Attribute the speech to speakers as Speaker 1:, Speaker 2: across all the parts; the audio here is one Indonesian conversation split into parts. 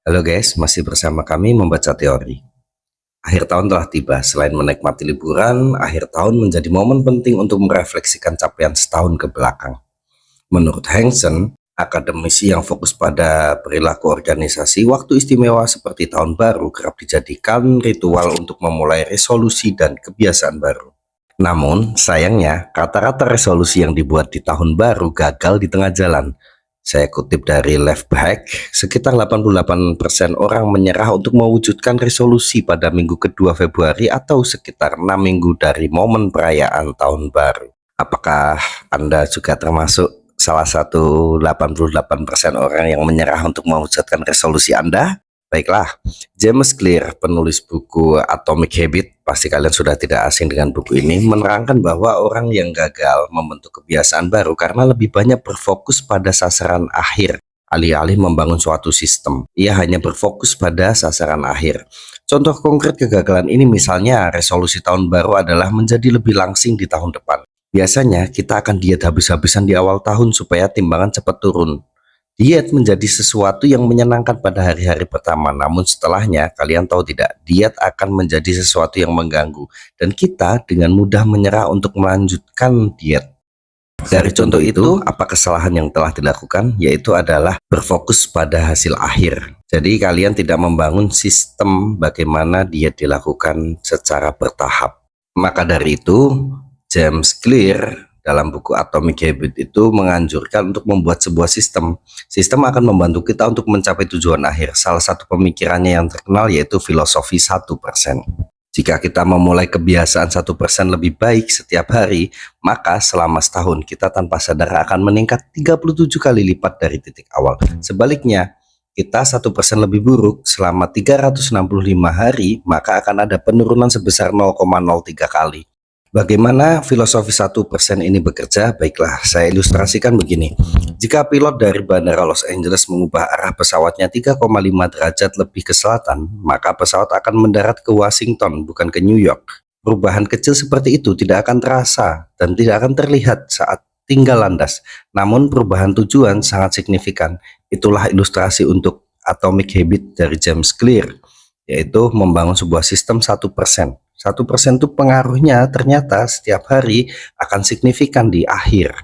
Speaker 1: Halo guys, masih bersama kami membaca teori. Akhir tahun telah tiba. Selain menikmati liburan, akhir tahun menjadi momen penting untuk merefleksikan capaian setahun ke belakang. Menurut Hengsen, akademisi yang fokus pada perilaku organisasi, waktu istimewa seperti tahun baru kerap dijadikan ritual untuk memulai resolusi dan kebiasaan baru. Namun, sayangnya, rata-rata resolusi yang dibuat di tahun baru gagal di tengah jalan. Saya kutip dari Left-Back, sekitar 88% orang menyerah untuk mewujudkan resolusi pada minggu kedua Februari atau sekitar 6 minggu dari momen perayaan tahun baru. Apakah Anda juga termasuk salah satu 88% orang yang menyerah untuk mewujudkan resolusi Anda? Baiklah, James Clear, penulis buku Atomic Habit, pasti kalian sudah tidak asing dengan buku ini, menerangkan bahwa orang yang gagal membentuk kebiasaan baru karena lebih banyak berfokus pada sasaran akhir, alih-alih membangun suatu sistem. Ia hanya berfokus pada sasaran akhir. Contoh konkret kegagalan ini misalnya resolusi tahun baru adalah menjadi lebih langsing di tahun depan. Biasanya kita akan diet habis-habisan di awal tahun supaya timbangan cepat turun. Diet menjadi sesuatu yang menyenangkan pada hari-hari pertama, namun setelahnya kalian tahu tidak, diet akan menjadi sesuatu yang mengganggu dan kita dengan mudah menyerah untuk melanjutkan diet. Dari contoh itu, apa kesalahan yang telah dilakukan? Yaitu adalah berfokus pada hasil akhir. Jadi kalian tidak membangun sistem bagaimana diet dilakukan secara bertahap. Maka dari itu, James Clear dalam buku Atomic Habit itu menganjurkan untuk membuat sebuah sistem. Sistem akan membantu kita untuk mencapai tujuan akhir. Salah satu pemikirannya yang terkenal yaitu filosofi 1%. Jika kita memulai kebiasaan 1% lebih baik setiap hari, maka selama setahun kita tanpa sadar akan meningkat 37 kali lipat dari titik awal. Sebaliknya, kita 1% lebih buruk selama 365 hari, maka akan ada penurunan sebesar 0,03 kali. Bagaimana filosofi 1% ini bekerja? Baiklah, saya ilustrasikan begini. Jika pilot dari Bandara Los Angeles mengubah arah pesawatnya 3,5 derajat lebih ke selatan, maka pesawat akan mendarat ke Washington, bukan ke New York. Perubahan kecil seperti itu tidak akan terasa dan tidak akan terlihat saat tinggal landas. Namun perubahan tujuan sangat signifikan. Itulah ilustrasi untuk Atomic Habit dari James Clear, yaitu membangun sebuah sistem 1%. 1% itu pengaruhnya ternyata setiap hari akan signifikan di akhir.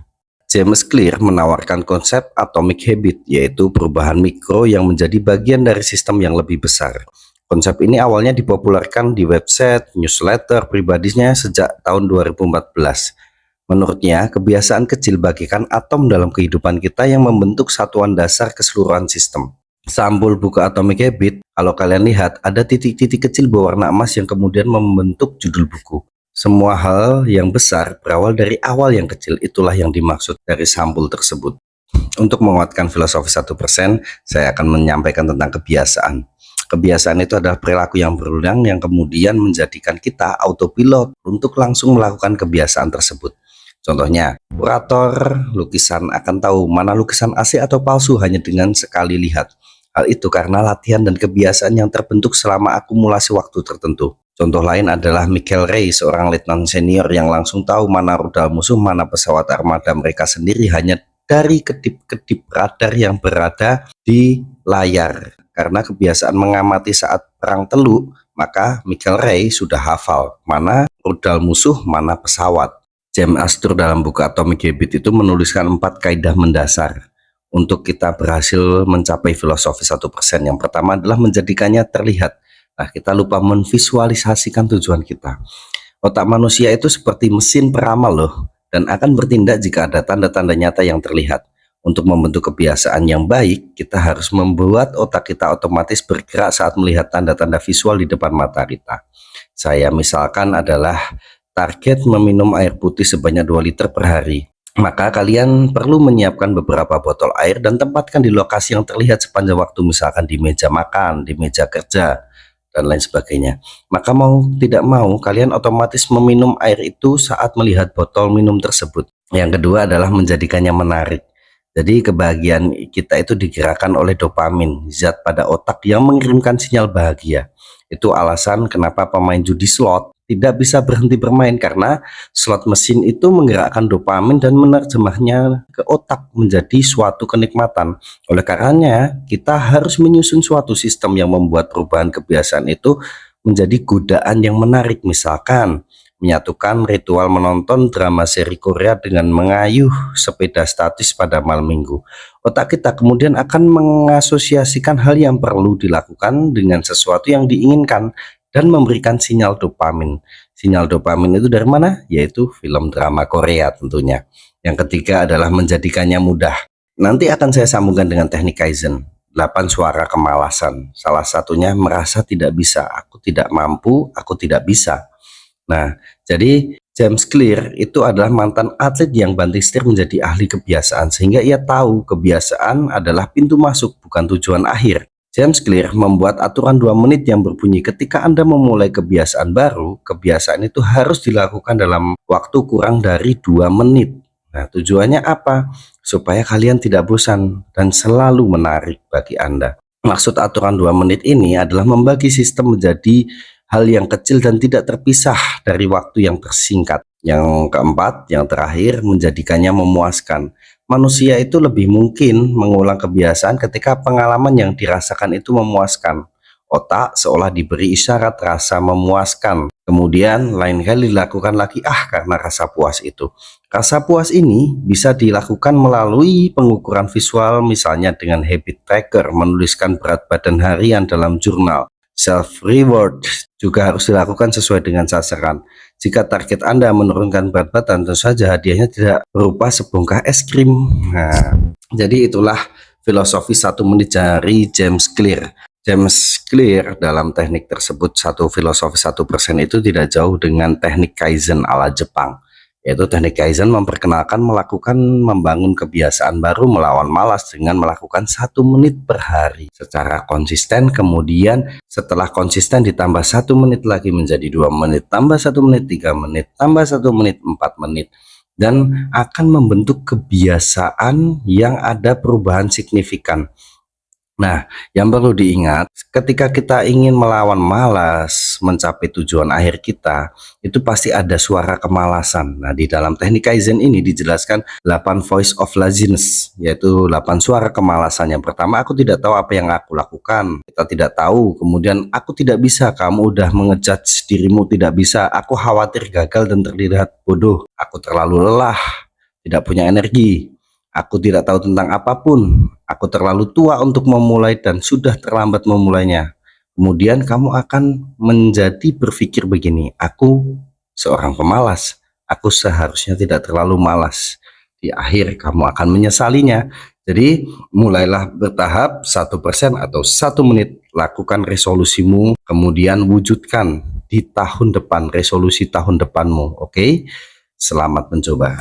Speaker 1: James Clear menawarkan konsep Atomic Habit, yaitu perubahan mikro yang menjadi bagian dari sistem yang lebih besar. Konsep ini awalnya dipopulerkan di website, newsletter pribadinya sejak tahun 2014. Menurutnya, kebiasaan kecil bagikan atom dalam kehidupan kita yang membentuk satuan dasar keseluruhan sistem. Sampul buku Atomic Habit, kalau kalian lihat ada titik-titik kecil berwarna emas yang kemudian membentuk judul buku. Semua hal yang besar berawal dari awal yang kecil, itulah yang dimaksud dari sampul tersebut. Untuk menguatkan filosofi 1%, saya akan menyampaikan tentang kebiasaan. Kebiasaan itu adalah perilaku yang berulang yang kemudian menjadikan kita autopilot untuk langsung melakukan kebiasaan tersebut. Contohnya, kurator lukisan akan tahu mana lukisan asli atau palsu hanya dengan sekali lihat. Hal itu karena latihan dan kebiasaan yang terbentuk selama akumulasi waktu tertentu. Contoh lain adalah Michael Ray, seorang letnan senior yang langsung tahu mana rudal musuh, mana pesawat armada mereka sendiri hanya dari kedip-kedip radar yang berada di layar. Karena kebiasaan mengamati saat perang teluk, maka Michael Ray sudah hafal mana rudal musuh, mana pesawat. James Astor dalam buku Atomic Habit itu menuliskan 4 kaidah mendasar untuk kita berhasil mencapai filosofi 1%. Yang pertama adalah menjadikannya terlihat. Nah, kita lupa menvisualisasikan tujuan kita. Otak manusia itu seperti mesin peramal loh, dan akan bertindak jika ada tanda-tanda nyata yang terlihat. Untuk membentuk kebiasaan yang baik, kita harus membuat otak kita otomatis bergerak saat melihat tanda-tanda visual di depan mata kita. Saya misalkan adalah target meminum air putih sebanyak 2 liter per hari. Maka kalian perlu menyiapkan beberapa botol air dan tempatkan di lokasi yang terlihat sepanjang waktu, misalkan di meja makan, di meja kerja, dan lain sebagainya. Maka mau tidak mau kalian otomatis meminum air itu saat melihat botol minum tersebut. Yang kedua adalah menjadikannya menarik. Jadi kebahagiaan kita itu digerakkan oleh dopamin, zat pada otak yang mengirimkan sinyal bahagia. Itu alasan kenapa pemain judi slot tidak bisa berhenti bermain karena slot mesin itu menggerakkan dopamin dan menerjemahnya ke otak menjadi suatu kenikmatan. Oleh karenanya, kita harus menyusun suatu sistem yang membuat perubahan kebiasaan itu menjadi godaan yang menarik. Misalkan, menyatukan ritual menonton drama seri Korea dengan mengayuh sepeda statis pada malam minggu. Otak kita kemudian akan mengasosiasikan hal yang perlu dilakukan dengan sesuatu yang diinginkan dan memberikan sinyal dopamin. Sinyal dopamin itu dari mana? Yaitu film drama Korea tentunya. Yang ketiga adalah menjadikannya mudah. Nanti akan saya sambungkan dengan teknik Kaizen. 8 suara kemalasan. Salah satunya merasa tidak bisa, aku tidak mampu, aku tidak bisa. Nah, jadi James Clear itu adalah mantan atlet yang banting setir menjadi ahli kebiasaan, sehingga ia tahu kebiasaan adalah pintu masuk, bukan tujuan akhir. James Clear membuat aturan 2 menit yang berbunyi ketika Anda memulai kebiasaan baru, kebiasaan itu harus dilakukan dalam waktu kurang dari 2 menit. Nah, tujuannya apa? Supaya kalian tidak bosan dan selalu menarik bagi Anda. Maksud aturan 2 menit ini adalah membagi sistem menjadi hal yang kecil dan tidak terpisah dari waktu yang tersingkat. Yang keempat, yang terakhir, menjadikannya memuaskan. Manusia itu lebih mungkin mengulang kebiasaan ketika pengalaman yang dirasakan itu memuaskan. Otak seolah diberi isyarat rasa memuaskan. Kemudian lain kali dilakukan lagi karena rasa puas itu. Rasa puas ini bisa dilakukan melalui pengukuran visual, misalnya dengan habit tracker, menuliskan berat badan harian dalam jurnal. Self reward juga harus dilakukan sesuai dengan sasaran. Jika target Anda menurunkan berat badan, tentu saja hadiahnya tidak berupa sebongkah es krim. Nah, jadi itulah filosofi 1 menit dari James Clear. James Clear dalam teknik tersebut, filosofi 1% itu tidak jauh dengan teknik Kaizen ala Jepang. Yaitu teknik Kaizen memperkenalkan membangun kebiasaan baru melawan malas dengan melakukan 1 menit per hari secara konsisten. Kemudian setelah konsisten ditambah 1 menit lagi menjadi 2 menit, tambah 1 menit 3 menit, tambah 1 menit 4 menit, dan akan membentuk kebiasaan yang ada perubahan signifikan. Nah, yang perlu diingat, ketika kita ingin melawan malas, mencapai tujuan akhir kita, itu pasti ada suara kemalasan. Nah, di dalam teknik Kaizen ini dijelaskan 8 voice of laziness, yaitu 8 suara kemalasan. Yang pertama, aku tidak tahu apa yang aku lakukan. Kita tidak tahu. Kemudian, aku tidak bisa. Kamu udah mengejudge dirimu tidak bisa. Aku khawatir gagal dan terlihat bodoh. Aku terlalu lelah, tidak punya energi. Aku tidak tahu tentang apapun. Aku terlalu tua untuk memulai dan sudah terlambat memulainya. Kemudian kamu akan menjadi berpikir begini, aku seorang pemalas. Aku seharusnya tidak terlalu malas. Di akhir kamu akan menyesalinya. Jadi mulailah bertahap 1% atau 1 menit. Lakukan resolusimu, kemudian wujudkan di tahun depan, resolusi tahun depanmu. Oke? Selamat mencoba.